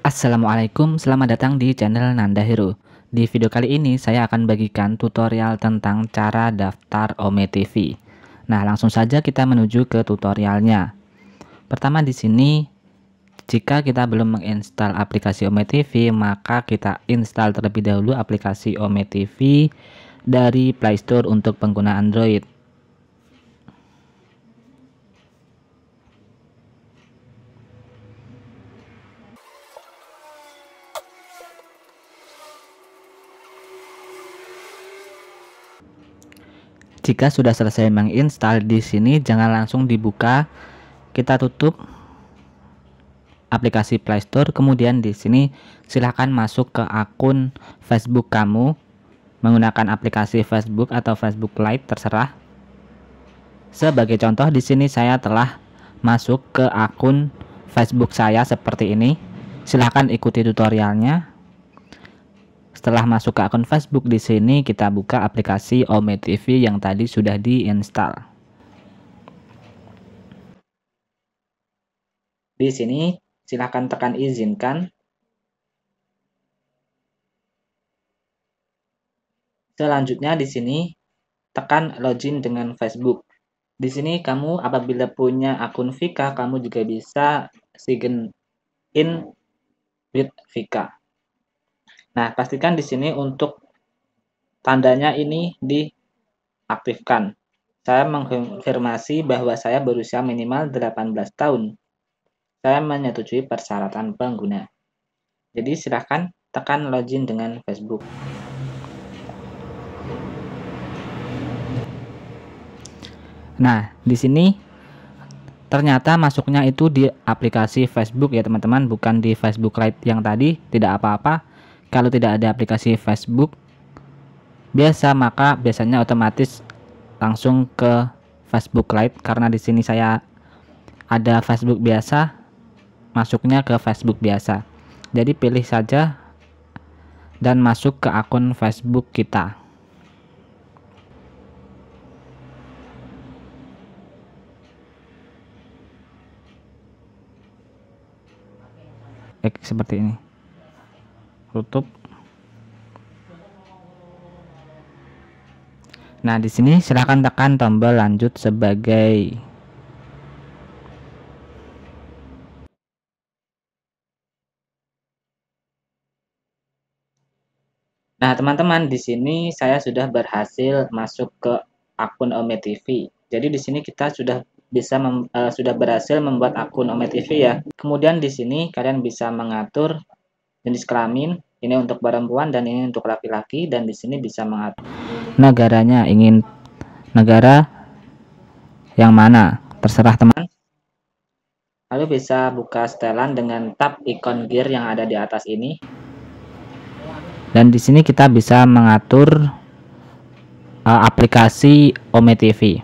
Assalamualaikum, selamat datang di channel Nanda Hero. Di video kali ini saya akan bagikan tutorial tentang cara daftar Ome TV. Nah, langsung saja kita menuju ke tutorialnya. Pertama di sini, jika kita belum menginstal aplikasi Ome TV, maka kita install terlebih dahulu aplikasi Ome TV dari Play Store untuk pengguna Android. Jika sudah selesai menginstal, di sini jangan langsung dibuka, kita tutup aplikasi Play Store. Kemudian di sini silahkan masuk ke akun Facebook kamu menggunakan aplikasi Facebook atau Facebook Lite, terserah. Sebagai contoh, di sini saya telah masuk ke akun Facebook saya seperti ini. Silahkan ikuti tutorialnya. Setelah masuk ke akun Facebook, di sini kita buka aplikasi Ome TV yang tadi sudah diinstal. Di sini silahkan tekan izinkan. Selanjutnya di sini tekan login dengan Facebook. Di sini kamu apabila punya akun Vika, kamu juga bisa sign in with Vika. Nah, pastikan di sini untuk tandanya ini diaktifkan. Saya mengkonfirmasi bahwa saya berusia minimal 18 tahun. Saya menyetujui persyaratan pengguna. Jadi silahkan tekan login dengan Facebook. Nah, di sini ternyata masuknya itu di aplikasi Facebook ya teman-teman, bukan di Facebook Lite yang tadi. Tidak apa-apa kalau tidak ada aplikasi Facebook biasa, maka biasanya otomatis langsung ke Facebook Lite. Karena di sini saya ada Facebook biasa, masuknya ke Facebook biasa. Jadi pilih saja dan masuk ke akun Facebook kita. Seperti ini. Tutup. Nah, di sini silahkan tekan tombol lanjut sebagai Nah, teman-teman, di sini saya sudah berhasil masuk ke akun Ome TV. Jadi di sini kita sudah bisa sudah berhasil membuat akun Ome TV ya. Kemudian di sini kalian bisa mengatur jenis kelamin, ini untuk perempuan dan ini untuk laki-laki, dan di sini bisa mengatur negaranya, ingin negara yang mana, terserah teman. Lalu bisa buka setelan dengan tab ikon gear yang ada di atas ini. Dan di sini kita bisa mengatur aplikasi Ome TV.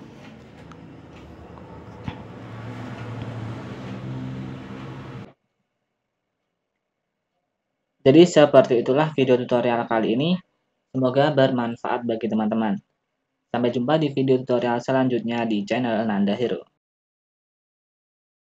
Jadi seperti itulah video tutorial kali ini. Semoga bermanfaat bagi teman-teman. Sampai jumpa di video tutorial selanjutnya di channel Nanda Hero.